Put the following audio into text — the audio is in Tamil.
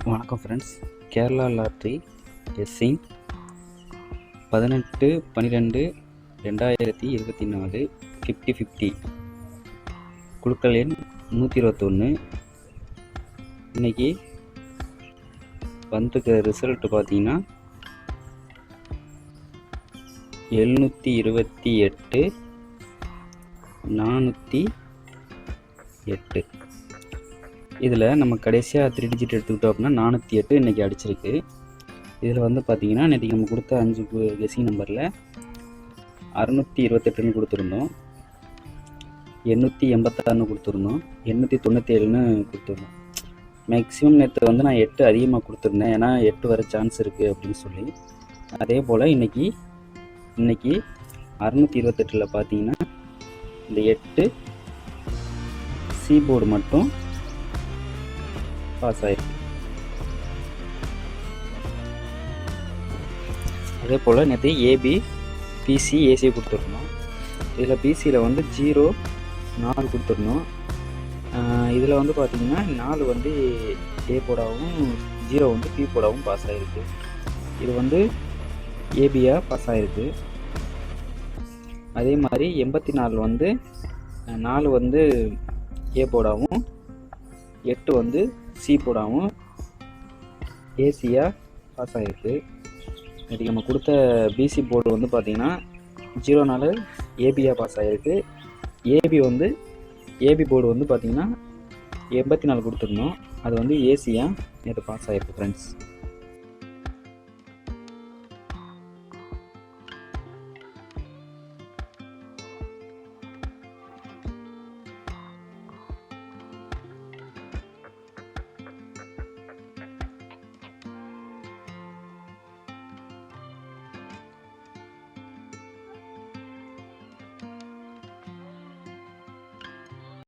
வணக்கம் ஃப்ரெண்ட்ஸ். கேரளா லாட்ரி எஸ்சி 18/12/2024 50/50 குழுக்கள் எண் 121. இன்றைக்கி வந்திருக்கிற ரிசல்ட்டு பார்த்தீங்கன்னா 728 408. இதில் நம்ம கடைசியாக 3 டிஜிட் எடுத்துக்கிட்டோம் அப்படின்னா 408 இன்றைக்கி அடிச்சிருக்கு. இதில் வந்து பார்த்திங்கன்னா இன்றைக்கி நம்ம கொடுத்த 5 கெஸ்ஸிங் நம்பரில் 628ன்னு கொடுத்துருந்தோம், 886ன்னு கொடுத்துருந்தோம், 897ன்னு கொடுத்துருந்தோம். மேக்ஸிமம் நேற்று வந்து நான் 8 அதிகமாக கொடுத்துருந்தேன், ஏன்னா 8 வர சான்ஸ் இருக்குது அப்படின்னு சொல்லி. அதே போல் இன்றைக்கி 628ல் பார்த்தீங்கன்னா இந்த 8 சி போர்டு மட்டும் பாஸ் ஆயிருக்கு. அதே போல் நேற்று ஏபி பிசி ஏசி கொடுத்துருந்தோம். இதில் பிசியில் வந்து 0 4 கொடுத்துருந்தோம். இதில் வந்து பார்த்திங்கன்னா 4 வந்து ஏ போர்டாகவும் 0 வந்து பி போர்டாகவும் பாஸ் ஆகிருக்கு. இது வந்து ஏபியாக பாஸ் ஆகிருக்கு. அதே மாதிரி 84 வந்து 4 வந்து ஏ போர்டாகவும் 8 வந்து சி போர்டாகவும் ஏசியாக பாஸ் ஆகிருக்கு. இன்றைக்கி நம்ம கொடுத்த பிசி போர்டு வந்து பார்த்திங்கன்னா 0 ஏபியாக பாஸ் ஆகிருக்கு. ஏபி போர்டு வந்து பார்த்திங்கன்னா 84 கொடுத்துருந்தோம், அது வந்து ஏசியாக நேற்று பாஸ் ஆகிருக்கு ஃப்ரெண்ட்ஸ்.